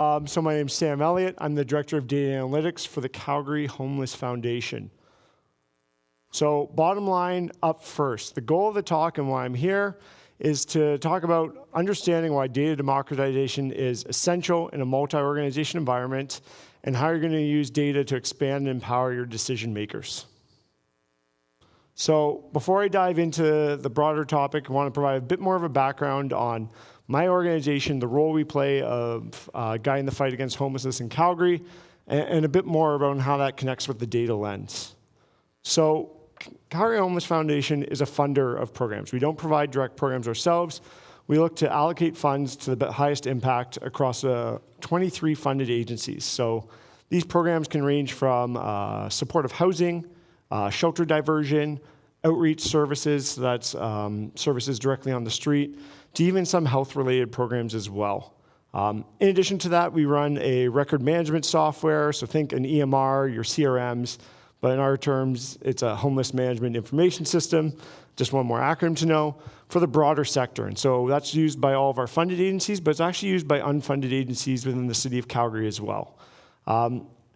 So my name's Sam Elliott. I'm the Director of Data Analytics for the Calgary Homeless Foundation. So bottom line up first, the goal of the talk and why I'm here is to talk about understanding why data democratization is essential in a multi-organization environment and how you're going to use data to expand and empower your decision makers. So before I dive into the broader topic, I want to provide a bit more of a background on my organization, the role we play of guiding the fight against homelessness in Calgary, and a bit more about how that connects with the data lens. So Calgary Homeless Foundation is a funder of programs. We don't provide direct programs ourselves. We look to allocate funds to the highest impact across 23 funded agencies. So these programs can range from supportive housing, shelter diversion, outreach services, so that's services directly on the street, to even some health-related programs as well. In addition to that, we run a record management software, so think an EMR, your CRMs, but in our terms, it's a homeless management information system, just one more acronym to know, for the broader sector. And so that's used by all of our funded agencies, but it's actually used by unfunded agencies within the city of Calgary as well.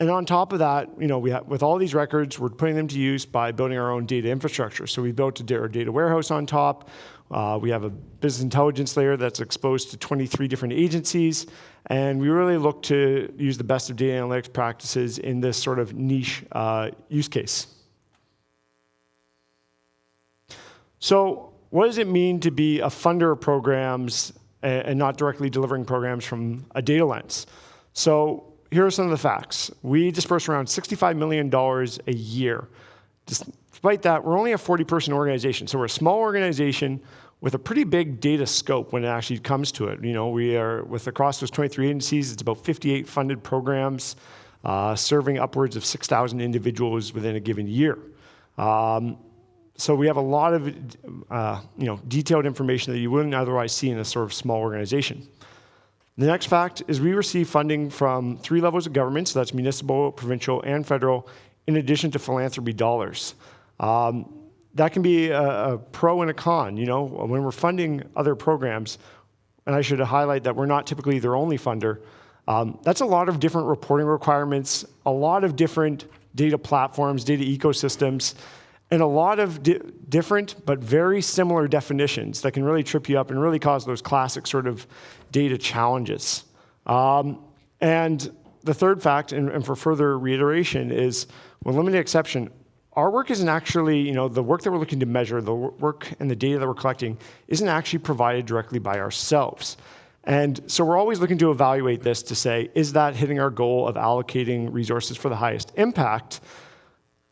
And on top of that, with all these records, we're putting them to use by building our own data infrastructure. So we built our data warehouse on top. We have a business intelligence layer that's exposed to 23 different agencies. And we really look to use the best of data analytics practices in this sort of niche use case. So what does it mean to be a funder of programs and not directly delivering programs from a data lens? So here are some of the facts. We disperse around $65 million a year. Despite that, we're only a 40-person organization. So we're a small organization with a pretty big data scope when it actually comes to it. We are, across those 23 agencies, it's about 58 funded programs, serving upwards of 6,000 individuals within a given year. So we have a lot of detailed information that you wouldn't otherwise see in a sort of small organization. The next fact is we receive funding from 3 levels of government, so that's municipal, provincial, and federal, in addition to philanthropy dollars. That can be a pro and a con. When we're funding other programs, and I should highlight that we're not typically their only funder, that's a lot of different reporting requirements, a lot of different data platforms, data ecosystems, and a lot of different but very similar definitions that can really trip you up and really cause those classic sort of data challenges. And the third fact, and for further reiteration, is with limited exception, our work isn't actually, the work that we're looking to measure, the work and the data that we're collecting isn't actually provided directly by ourselves. And so we're always looking to evaluate this to say, is that hitting our goal of allocating resources for the highest impact?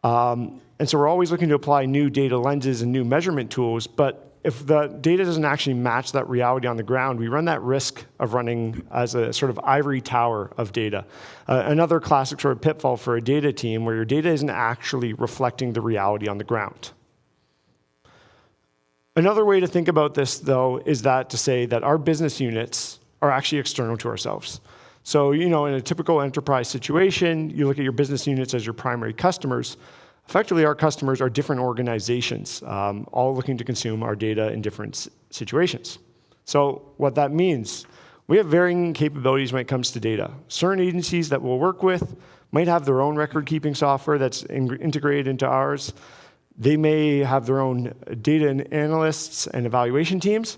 And so we're always looking to apply new data lenses and new measurement tools, but if the data doesn't actually match that reality on the ground, we run that risk of running as a sort of ivory tower of data. Another classic sort of pitfall for a data team where your data isn't actually reflecting the reality on the ground. Another way to think about this, though, is that to say that our business units are actually external to ourselves. So, in a typical enterprise situation, you look at your business units as your primary customers. Effectively, our customers are different organizations, all looking to consume our data in different situations. So what that means, we have varying capabilities when it comes to data. Certain agencies that we'll work with might have their own record-keeping software that's integrated into ours. They may have their own data analysts and evaluation teams,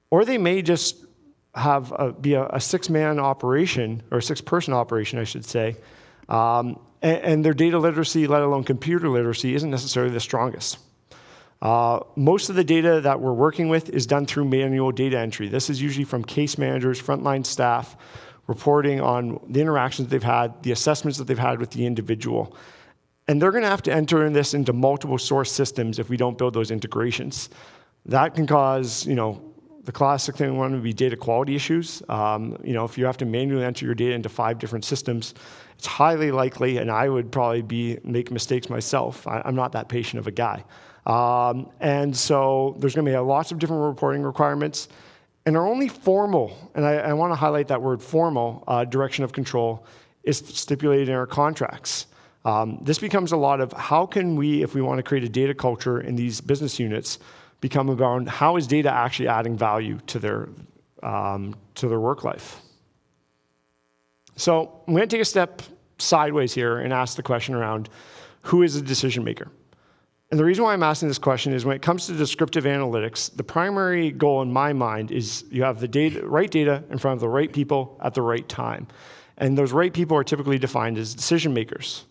or they may just have be a six-man operation, or a six-person operation, I should say, and their data literacy, let alone computer literacy, isn't necessarily the strongest. Most of the data that we're working with is done through manual data entry. This is usually from case managers, frontline staff, reporting on the interactions they've had, the assessments that they've had with the individual. And they're going to have to enter this into multiple source systems if we don't build those integrations. That can cause, the classic thing one would be data quality issues. If you have to manually enter your data into 5 different systems, it's highly likely, and I would probably make mistakes myself. I'm not that patient of a guy. And so there's going to be lots of different reporting requirements. And our only formal, and I want to highlight that word formal, direction of control is stipulated in our contracts. This becomes a lot of how can we, if we want to create a data culture in these business units, become about how is data actually adding value to their work life. So I'm going to take a step sideways here and ask the question around who is a decision maker? And the reason why I'm asking this question is when it comes to descriptive analytics, the primary goal in my mind is you have the right data in front of the right people at the right time. And those right people are typically defined as decision makers.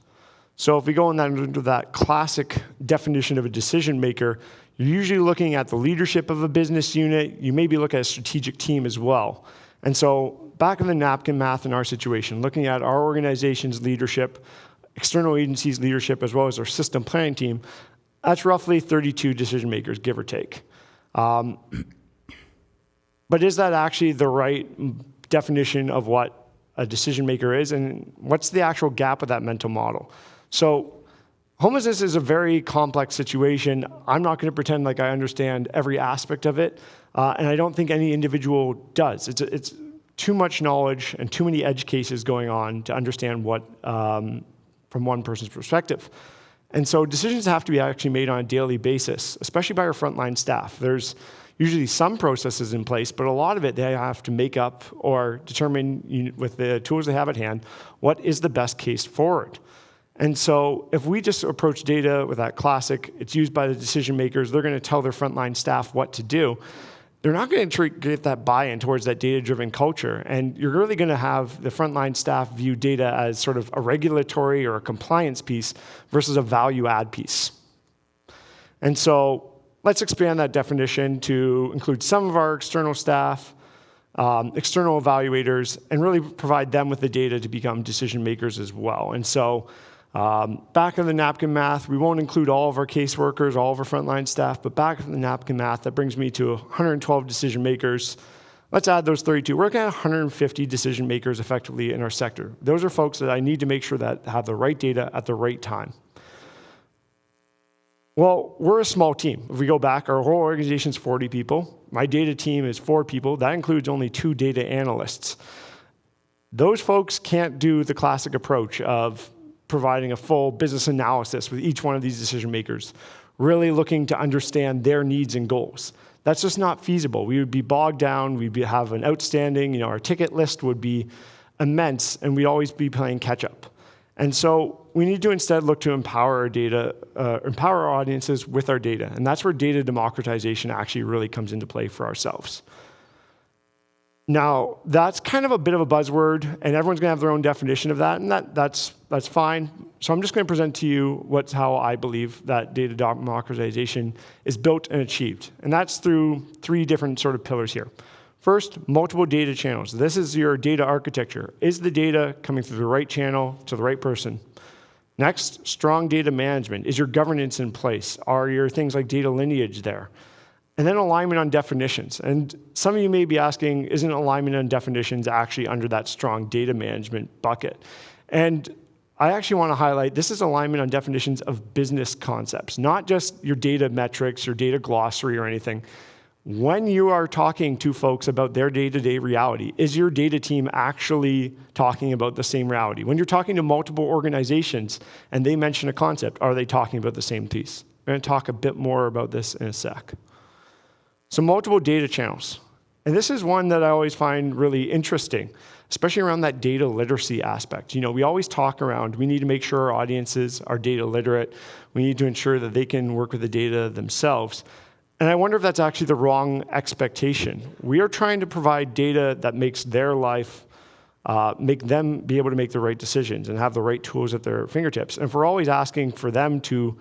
So if we go into that classic definition of a decision maker, you're usually looking at the leadership of a business unit. You maybe look at a strategic team as well. And so back in the napkin math in our situation, looking at our organization's leadership, external agencies' leadership, as well as our system planning team, that's roughly 32 decision makers, give or take. But is that actually the right definition of what a decision maker is? And what's the actual gap with that mental model? So homelessness is a very complex situation. I'm not going to pretend like I understand every aspect of it. And I don't think any individual does. It's too much knowledge and too many edge cases going on to understand what from one person's perspective. And so decisions have to be actually made on a daily basis, especially by our frontline staff. There's usually some processes in place, but a lot of it they have to make up or determine with the tools they have at hand what is the best case forward. And so if we just approach data with that classic, it's used by the decision makers, they're going to tell their frontline staff what to do. They're not going to get that buy-in towards that data-driven culture. And you're really going to have the frontline staff view data as sort of a regulatory or a compliance piece versus a value-add piece. And so let's expand that definition to include some of our external staff, external evaluators, and really provide them with the data to become decision makers as well. And so back in the napkin math, we won't include all of our caseworkers, all of our frontline staff, but back in the napkin math, that brings me to 112 decision makers. Let's add those 32. We're looking at 150 decision makers effectively in our sector. Those are folks that I need to make sure that have the right data at the right time. Well, we're a small team. If we go back, our whole organization's 40 people. My data team is 4 people. That includes only 2 data analysts. Those folks can't do the classic approach of providing a full business analysis with each one of these decision makers, really looking to understand their needs and goals. That's just not feasible. We would be bogged down. We'd have an outstanding, our ticket list would be immense, and we'd always be playing catch up. And so we need to instead look to empower our data, empower our audiences with our data. And that's where data democratization actually really comes into play for ourselves. Now, that's kind of a bit of a buzzword, and everyone's going to have their own definition of that, and that's fine. So I'm just going to present to you how I believe that data democratization is built and achieved. And that's through 3 different sort of pillars here. First, multiple data channels. This is your data architecture. Is the data coming through the right channel to the right person? Next, strong data management. Is your governance in place? Are your things like data lineage there? And then alignment on definitions. And some of you may be asking, isn't alignment on definitions actually under that strong data management bucket? And I actually want to highlight, this is alignment on definitions of business concepts, not just your data metrics, your data glossary or anything. When you are talking to folks about their day-to-day reality, is your data team actually talking about the same reality? When you're talking to multiple organizations and they mention a concept, are they talking about the same piece? We're going to talk a bit more about this in a sec. So multiple data channels. And this is one that I always find really interesting, especially around that data literacy aspect. We always talk around, we need to make sure our audiences are data literate. We need to ensure that they can work with the data themselves. And I wonder if that's actually the wrong expectation. We are trying to provide data that makes their life, make them be able to make the right decisions and have the right tools at their fingertips. And if we're always asking for them to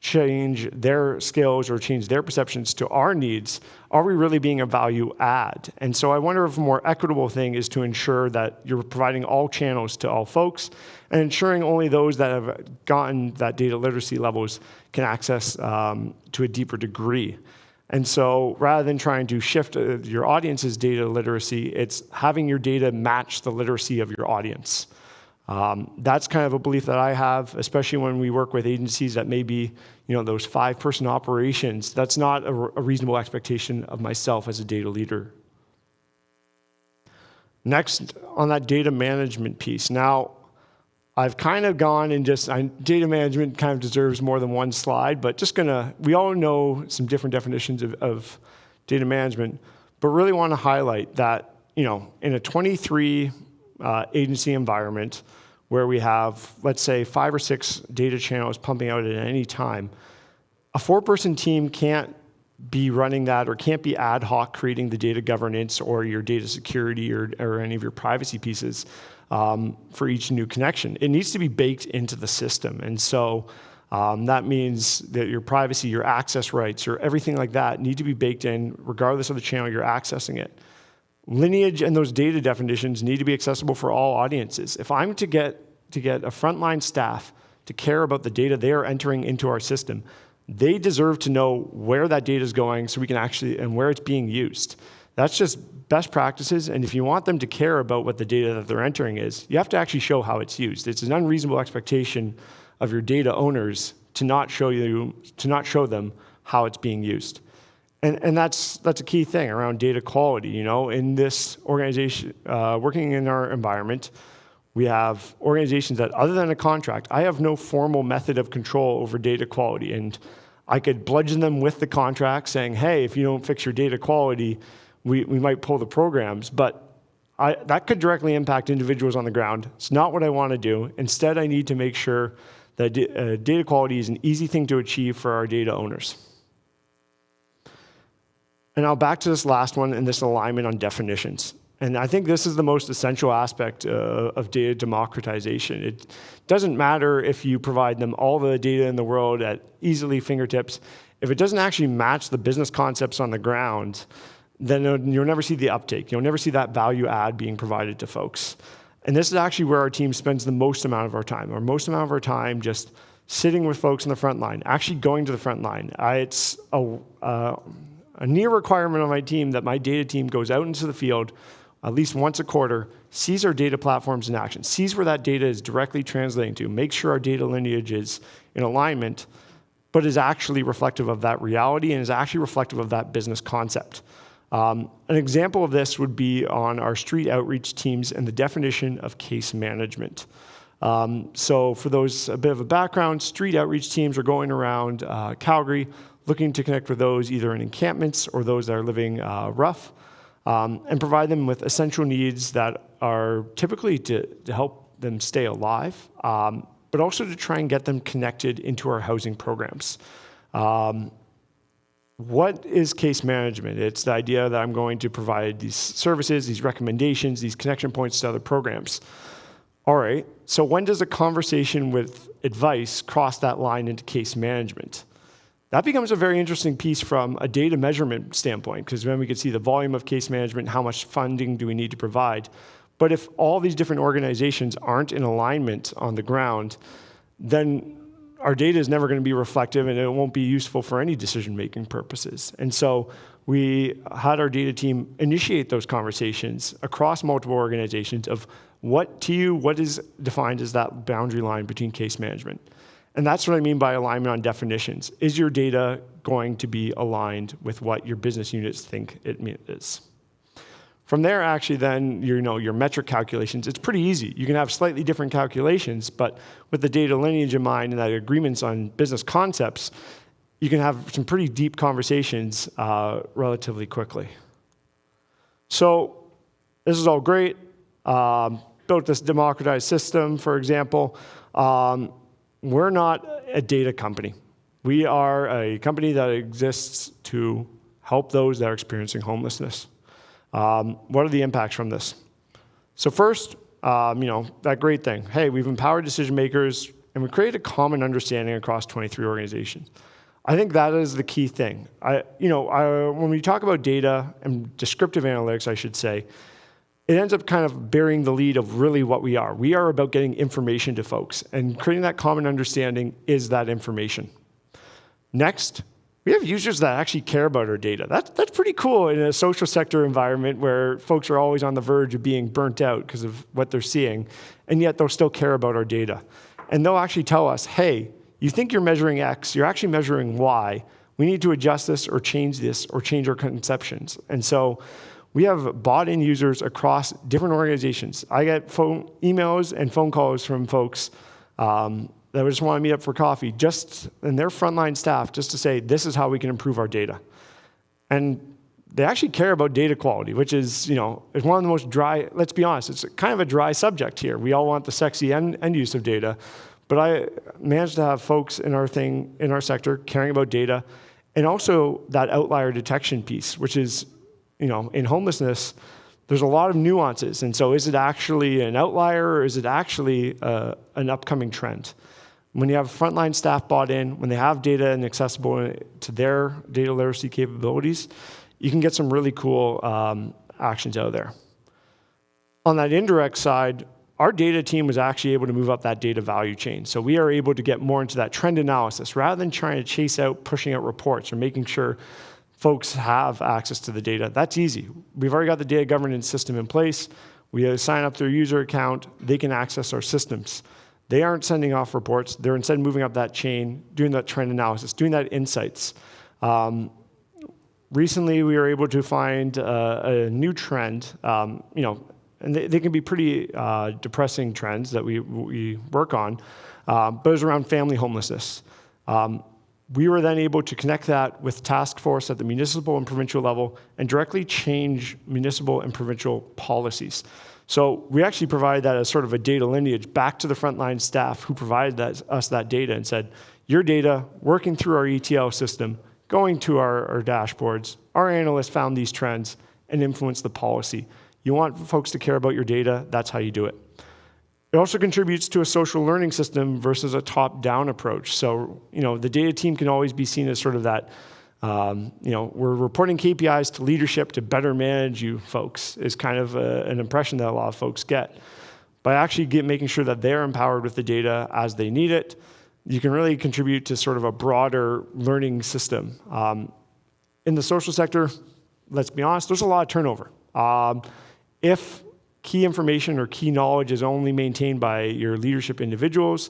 change their skills or change their perceptions to our needs, are we really being a value add? And so I wonder if a more equitable thing is to ensure that you're providing all channels to all folks and ensuring only those that have gotten that data literacy levels can access to a deeper degree. And so rather than trying to shift your audience's data literacy, it's having your data match the literacy of your audience. That's kind of a belief that I have, especially when we work with agencies that may be, those 5-person operations. That's not a reasonable expectation of myself as a data leader. Next, on that data management piece. Now, I've kind of gone and data management kind of deserves more than one slide, but we all know some different definitions of data management, but really want to highlight that, in a 23 agency environment where we have, let's say, 5 or 6 data channels pumping out at any time, a 4-person team can't be running that or can't be ad hoc creating the data governance or your data security or any of your privacy pieces for each new connection. It needs to be baked into the system. And so that means that your privacy, your access rights, your everything like that need to be baked in regardless of the channel you're accessing it. Lineage and those data definitions need to be accessible for all audiences. If I'm to get a frontline staff to care about the data they are entering into our system, they deserve to know where that data is going so we can actually, and where it's being used. That's just best practices, and if you want them to care about what the data that they're entering is, you have to actually show how it's used. It's an unreasonable expectation of your data owners to not show them how it's being used. And that's a key thing around data quality. You know, in this organization, working in our environment, we have organizations that, other than a contract, I have no formal method of control over data quality. And I could bludgeon them with the contract saying, hey, if you don't fix your data quality, we might pull the programs. But that could directly impact individuals on the ground. It's not what I want to do. Instead, I need to make sure that data quality is an easy thing to achieve for our data owners. And now back to this last one and this alignment on definitions. And I think this is the most essential aspect of data democratization. It doesn't matter if you provide them all the data in the world at easily fingertips. If it doesn't actually match the business concepts on the ground, then you'll never see the uptake. You'll never see that value add being provided to folks. And this is actually where our team spends the most amount of our time, or most amount of our time just sitting with folks on the front line, actually going to the front line. It's a near requirement on my team that my data team goes out into the field at least once a quarter, sees our data platforms in action, sees where that data is directly translating to, makes sure our data lineage is in alignment, but is actually reflective of that reality and is actually reflective of that business concept. An example of this would be on our street outreach teams and the definition of case management. So for those, a bit of a background, street outreach teams are going around Calgary looking to connect with those either in encampments or those that are living rough, and provide them with essential needs that are typically to help them stay alive, but also to try and get them connected into our housing programs. What is case management? It's the idea that I'm going to provide these services, these recommendations, these connection points to other programs. All right, so when does a conversation with advice cross that line into case management? That becomes a very interesting piece from a data measurement standpoint, because then we can see the volume of case management, how much funding do we need to provide. But if all these different organizations aren't in alignment on the ground, then our data is never going to be reflective and it won't be useful for any decision-making purposes. And so we had our data team initiate those conversations across multiple organizations of what is defined as that boundary line between case management. And that's what I mean by alignment on definitions. Is your data going to be aligned with what your business units think it is? From there, actually, then, your metric calculations, it's pretty easy. You can have slightly different calculations, but with the data lineage in mind and that agreements on business concepts, you can have some pretty deep conversations relatively quickly. So this is all great. Built this democratized system, for example. We're not a data company. We are a company that exists to help those that are experiencing homelessness. What are the impacts from this? So first, that great thing. Hey, we've empowered decision makers and we created a common understanding across 23 organizations. I think that is the key thing. When we talk about data and descriptive analytics, I should say, it ends up kind of bearing the lead of really what we are. We are about getting information to folks, and creating that common understanding is that information. Next, we have users that actually care about our data. That's pretty cool in a social sector environment where folks are always on the verge of being burnt out because of what they're seeing, and yet they'll still care about our data. And they'll actually tell us, hey, you think you're measuring X, you're actually measuring Y. We need to adjust this or change our conceptions. And so we have bought-in users across different organizations. I get emails and phone calls from folks that just want to meet up for coffee, and their frontline staff, just to say, this is how we can improve our data. And they actually care about data quality, which is, is one of the most dry, let's be honest, it's kind of a dry subject here. We all want the sexy end use of data, but I managed to have folks in our sector caring about data, and also that outlier detection piece, which is, in homelessness, there's a lot of nuances. And so is it actually an outlier, or is it actually an upcoming trend? When you have frontline staff bought in, when they have data and accessible to their data literacy capabilities, you can get some really cool actions out of there. On that indirect side, our data team was actually able to move up that data value chain. So we are able to get more into that trend analysis rather than trying to chase out, pushing out reports or making sure folks have access to the data. That's easy. We've already got the data governance system in place. We sign up their user account. They can access our systems. They aren't sending off reports. They're instead moving up that chain, doing that trend analysis, doing that insights. Recently, we were able to find a new trend, and they can be pretty depressing trends that we work on, but it was around family homelessness. We were then able to connect that with task force at the municipal and provincial level and directly change municipal and provincial policies. So we actually provided that as sort of a data lineage back to the frontline staff who provided us that data and said, your data, working through our ETL system, going to our dashboards, our analysts found these trends and influenced the policy. You want folks to care about your data, that's how you do it. It also contributes to a social learning system versus a top-down approach. So, the data team can always be seen as sort of that, we're reporting KPIs to leadership to better manage you folks is kind of an impression that a lot of folks get. By actually making sure that they're empowered with the data as they need it, you can really contribute to sort of a broader learning system. In the social sector, let's be honest, there's a lot of turnover. If key information or key knowledge is only maintained by your leadership individuals,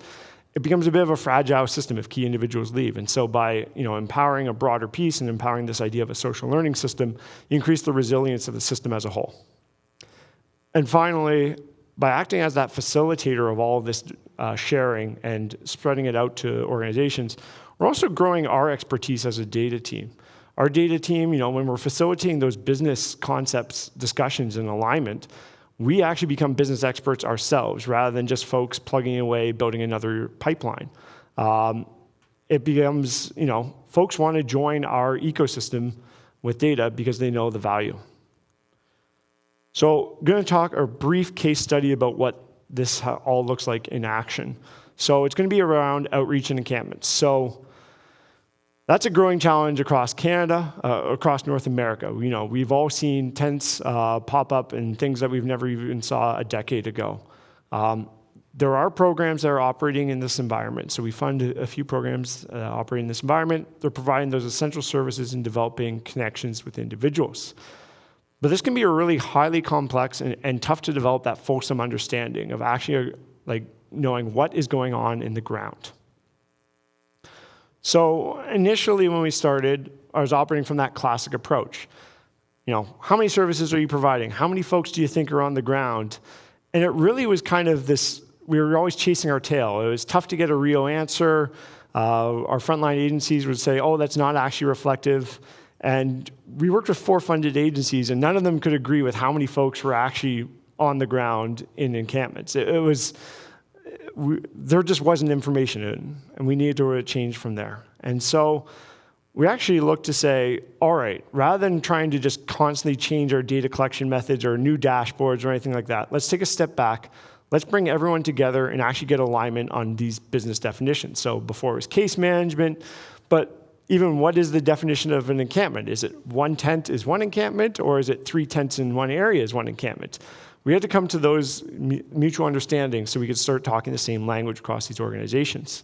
it becomes a bit of a fragile system if key individuals leave. And so by empowering a broader piece and empowering this idea of a social learning system, you increase the resilience of the system as a whole. And finally, by acting as that facilitator of all of this sharing and spreading it out to organizations, we're also growing our expertise as a data team. Our data team, when we're facilitating those business concepts, discussions, and alignment, we actually become business experts ourselves rather than just folks plugging away, building another pipeline. It becomes, folks want to join our ecosystem with data because they know the value. So I'm going to talk a brief case study about what this all looks like in action. So it's going to be around outreach and encampments. So that's a growing challenge across Canada, across North America. We've all seen tents pop up and things that we've never even saw a decade ago. There are programs that are operating in this environment. So we fund a few programs operating in this environment. They're providing those essential services and developing connections with individuals. But this can be a really highly complex and tough to develop that fulsome understanding of actually knowing what is going on in the ground. So initially when we started, I was operating from that classic approach. How many services are you providing? How many folks do you think are on the ground? And it really was kind of this, we were always chasing our tail. It was tough to get a real answer. Our frontline agencies would say, oh, that's not actually reflective. And we worked with 4 funded agencies, and none of them could agree with how many folks were actually on the ground in encampments. There just wasn't information, and we needed to change from there. And so we actually looked to say, all right, rather than trying to just constantly change our data collection methods or new dashboards or anything like that, let's take a step back. Let's bring everyone together and actually get alignment on these business definitions. So before it was case management, but even what is the definition of an encampment? Is it 1 tent is 1 encampment, or is it 3 tents in 1 area is 1 encampment? We had to come to those mutual understandings so we could start talking the same language across these organizations.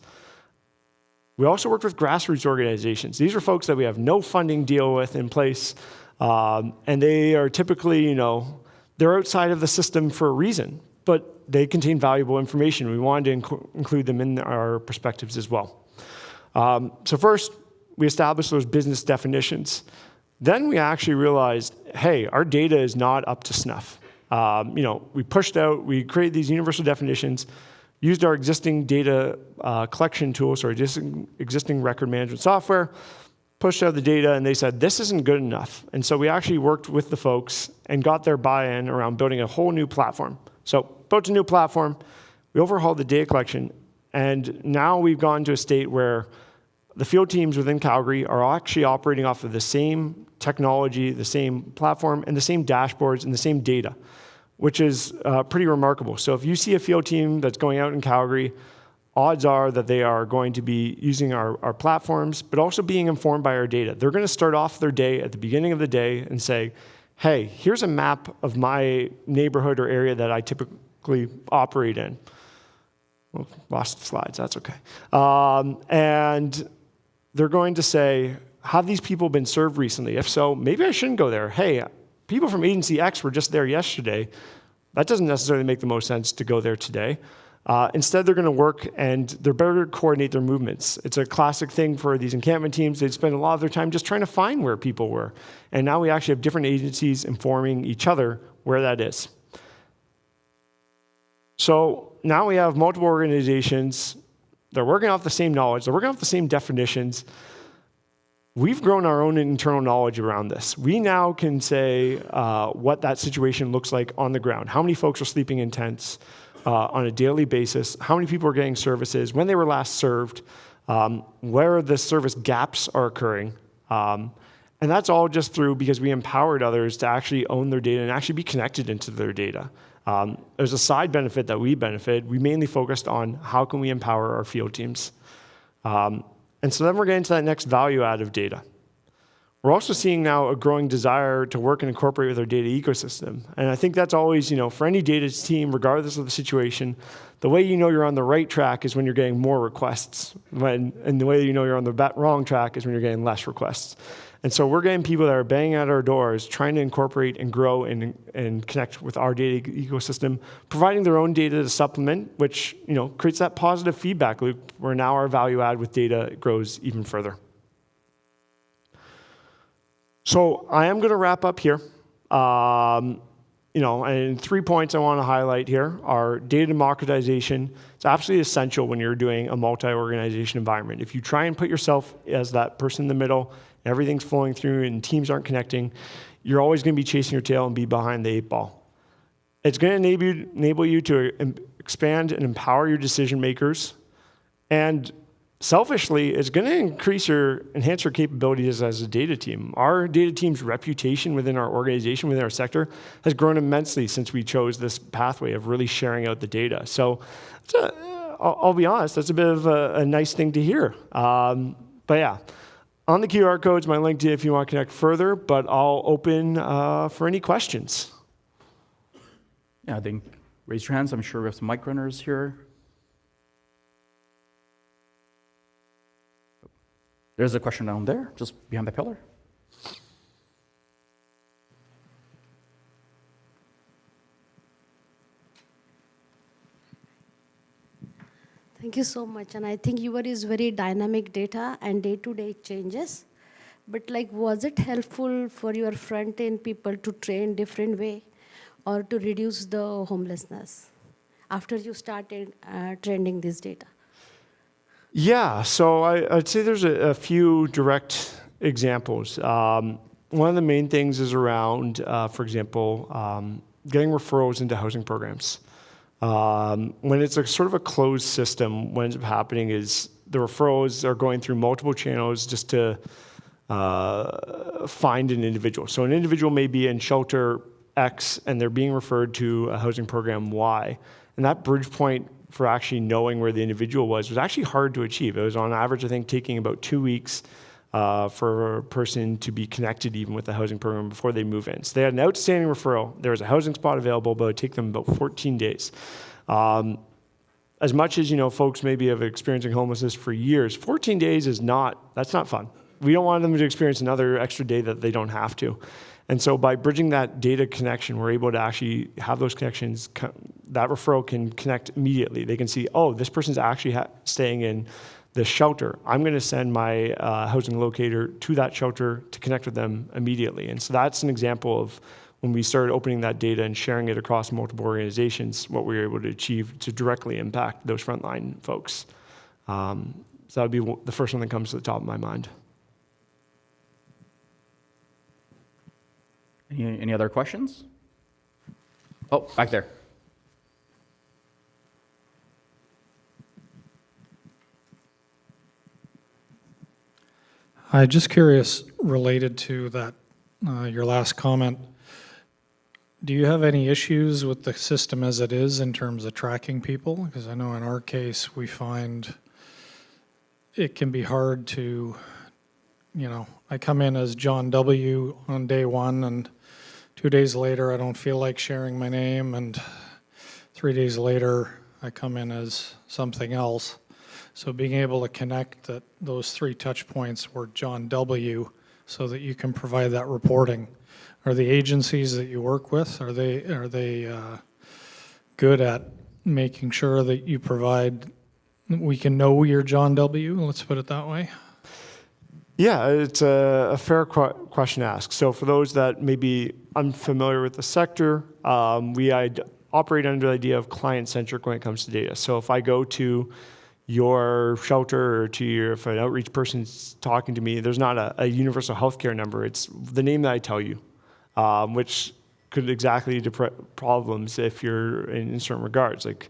We also worked with grassroots organizations. These are folks that we have no funding deal with in place, and they are typically, they're outside of the system for a reason, but they contain valuable information. We wanted to include them in our perspectives as well. So first, we established those business definitions. Then we actually realized, hey, our data is not up to snuff. We pushed out, we created these universal definitions, used our existing data collection tools, or existing record management software, pushed out the data, and they said, this isn't good enough. And so we actually worked with the folks and got their buy-in around building a whole new platform. So built a new platform, we overhauled the data collection, and now we've gone to a state where the field teams within Calgary are actually operating off of the same technology, the same platform, and the same dashboards and the same data, which is pretty remarkable. So if you see a field team that's going out in Calgary, odds are that they are going to be using our platforms, but also being informed by our data. They're going to start off their day at the beginning of the day and say, hey, here's a map of my neighborhood or area that I typically operate in. Well, lost the slides, that's okay. And they're going to say, have these people been served recently? If so, maybe I shouldn't go there. Hey, people from agency X were just there yesterday. That doesn't necessarily make the most sense to go there today. Instead, they're going to work and they're better to coordinate their movements. It's a classic thing for these encampment teams. They'd spend a lot of their time just trying to find where people were. And now we actually have different agencies informing each other where that is. So now we have multiple organizations. They're working off the same knowledge. They're working off the same definitions. We've grown our own internal knowledge around this. We now can say what that situation looks like on the ground. How many folks are sleeping in tents on a daily basis? How many people are getting services? When they were last served? Where the service gaps are occurring? And that's all just through because we empowered others to actually own their data and actually be connected into their data. There's a side benefit that we benefited. We mainly focused on how can we empower our field teams. And so then we're getting to that next value add of data. We're also seeing now a growing desire to work and incorporate with our data ecosystem. And I think that's always, for any data team, regardless of the situation, the way you know you're on the right track is when you're getting more requests. And the way you know you're on the wrong track is when you're getting less requests. And so we're getting people that are banging at our doors, trying to incorporate and grow and connect with our data ecosystem, providing their own data to supplement, which creates that positive feedback loop where now our value add with data grows even further. So I am going to wrap up here. And 3 points I want to highlight here are data democratization. It's absolutely essential when you're doing a multi-organization environment. If you try and put yourself as that person in the middle, and everything's flowing through and teams aren't connecting, you're always going to be chasing your tail and be behind the 8 ball. It's going to enable you to expand and empower your decision makers, and selfishly, it's going to enhance your capabilities as a data team. Our data team's reputation within our organization, within our sector, has grown immensely since we chose this pathway of really sharing out the data. So I'll be honest, that's a bit of a nice thing to hear. But yeah, on the QR code's my link to if you want to connect further, but I'll open for any questions. Yeah, I think raise your hands. I'm sure we have some mic runners here. There's a question down there, just behind the pillar. Thank you so much. And I think your is very dynamic data and day-to-day changes. But was it helpful for your front-end people to train different way or to reduce the homelessness after you started trending this data? Yeah, so I'd say there's a few direct examples. One of the main things is around, for example, getting referrals into housing programs. When it's sort of a closed system, what ends up happening is the referrals are going through multiple channels just to find an individual. So an individual may be in shelter X and they're being referred to a housing program Y. And that bridge point for actually knowing where the individual was actually hard to achieve. It was on average, I think, taking about 2 weeks for a person to be connected even with the housing program before they move in. So they had an outstanding referral. There was a housing spot available, but it would take them about 14 days. As much as folks maybe have experiencing homelessness for years, 14 days that's not fun. We don't want them to experience another extra day that they don't have to. And so by bridging that data connection, we're able to actually have those connections. That referral can connect immediately. They can see, oh, this person's actually staying in the shelter. I'm going to send my housing locator to that shelter to connect with them immediately. And so that's an example of when we started opening that data and sharing it across multiple organizations, what we were able to achieve to directly impact those frontline folks. So that would be the first one that comes to the top of my mind. Any other questions? Oh, back there. I'm just curious, related to that, your last comment, do you have any issues with the system as it is in terms of tracking people? Because I know in our case, we find it can be hard to, I come in as John W. on day one, and 2 days later, I don't feel like sharing my name, and 3 days later, I come in as something else. So being able to connect that those 3 touch points were John W. so that you can provide that reporting. Are the agencies that you work with, are they good at making sure that you provide, we can know you're John W., let's put it that way? Yeah, it's a fair question to ask. So for those that may be unfamiliar with the sector, we operate under the idea of client-centric when it comes to data. So if I go to your shelter or if an outreach person's talking to me, there's not a universal healthcare number. It's the name that I tell you, which could exactly problems if you're in certain regards. Like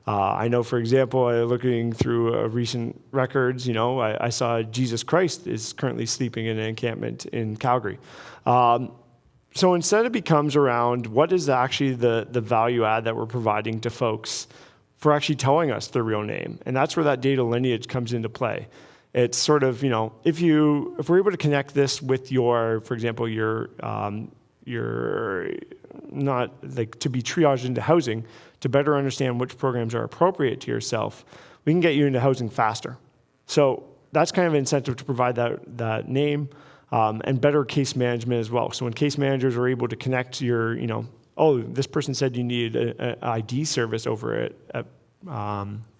I know, for example, looking through recent records, I saw Jesus Christ is currently sleeping in an encampment in Calgary. So instead it becomes around what is actually the value add that we're providing to folks for actually telling us their real name. And that's where that data lineage comes into play. It's sort of, if we're able to connect this with for example, your not like to be triaged into housing, to better understand which programs are appropriate to yourself, we can get you into housing faster. So that's kind of an incentive to provide that name and better case management as well. So when case managers are able to connect your, oh, this person said you needed an ID service over at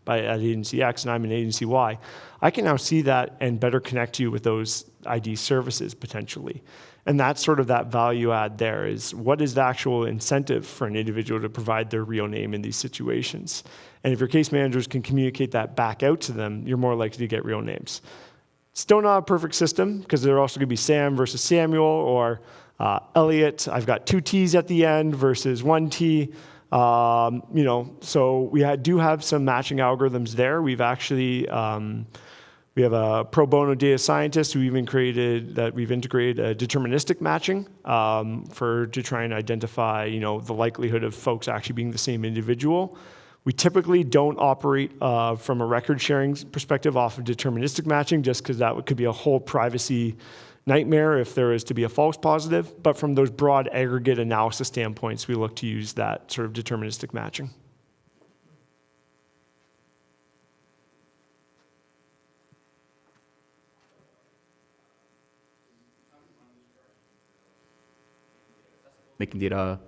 agency X and I'm in agency Y, I can now see that and better connect you with those ID services potentially. And that's sort of that value add there is what is the actual incentive for an individual to provide their real name in these situations. And if your case managers can communicate that back out to them, you're more likely to get real names. Still not a perfect system because there are also going to be Sam versus Samuel or Elliott. I've got 2 T's at the end versus 1 T. So we do have some matching algorithms there. We've actually we have a pro bono data scientist who we've integrated deterministic matching to try and identify the likelihood of folks actually being the same individual. We typically don't operate from a record sharing perspective off of deterministic matching just because that could be a whole privacy nightmare if there is to be a false positive. But from those broad aggregate analysis standpoints, we look to use that sort of deterministic matching. Making data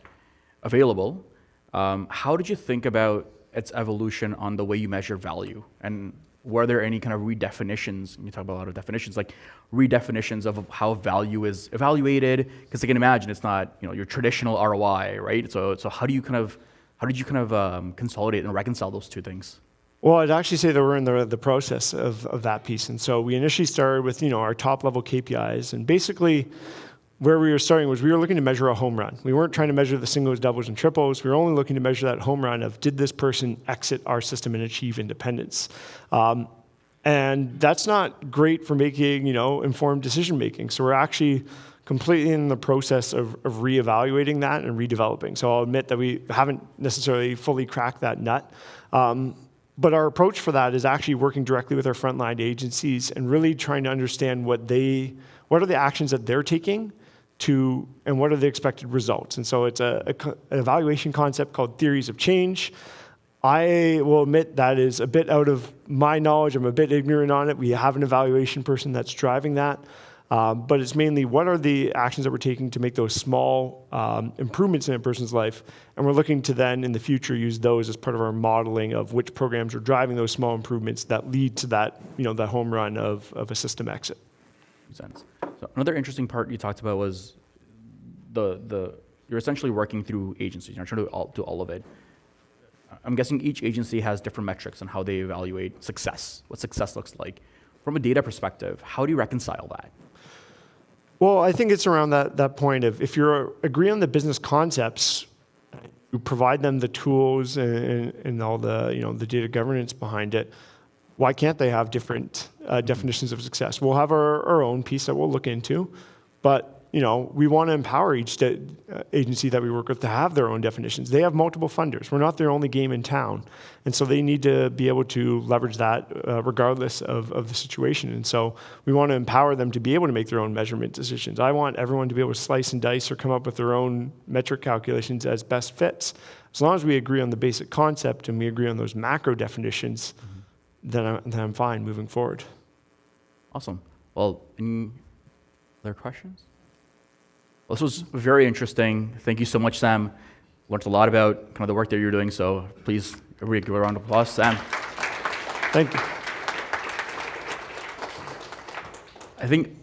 available. How did you think about its evolution on the way you measure value? And were there any kind of redefinitions? You talk about a lot of definitions, like redefinitions of how value is evaluated. Because I can imagine it's not your traditional ROI, right? So how did you kind of consolidate and reconcile those 2 things? Well, I'd actually say that we're in the process of that piece. And so we initially started with our top level KPIs, and basically where we were starting was we were looking to measure a home run. We weren't trying to measure the singles, doubles, and triples. We were only looking to measure that home run of did this person exit our system and achieve independence. And that's not great for making informed decision making. So we're actually completely in the process of reevaluating that and redeveloping. So I'll admit that we haven't necessarily fully cracked that nut. But our approach for that is actually working directly with our frontline agencies and really trying to understand what are the actions that they're taking and what are the expected results. And so it's an evaluation concept called theories of change. I will admit that is a bit out of my knowledge. I'm a bit ignorant on it. We have an evaluation person that's driving that. But it's mainly what are the actions that we're taking to make those small improvements in a person's life. And we're looking to then in the future use those as part of our modeling of which programs are driving those small improvements that lead to that, the home run of a system exit. Makes sense. So another interesting part you talked about was you're essentially working through agencies. You're trying to do all of it. I'm guessing each agency has different metrics on how they evaluate success, what success looks like. From a data perspective, how do you reconcile that? Well, I think it's around that point of if you agree on the business concepts, you provide them the tools and all the the data governance behind it. Why can't they have different definitions of success? We'll have our own piece that we'll look into, but we want to empower each agency that we work with to have their own definitions. They have multiple funders. We're not their only game in town. And so they need to be able to leverage that regardless of the situation. And so we want to empower them to be able to make their own measurement decisions. I want everyone to be able to slice and dice or come up with their own metric calculations as best fits. As long as we agree on the basic concept and we agree on those macro definitions, then I'm fine moving forward. Awesome. Well, any other questions? Well, this was very interesting. Thank you so much, Sam. Learned a lot about kind of the work that you're doing, so please, everybody give a round of applause. Sam. Thank you. I think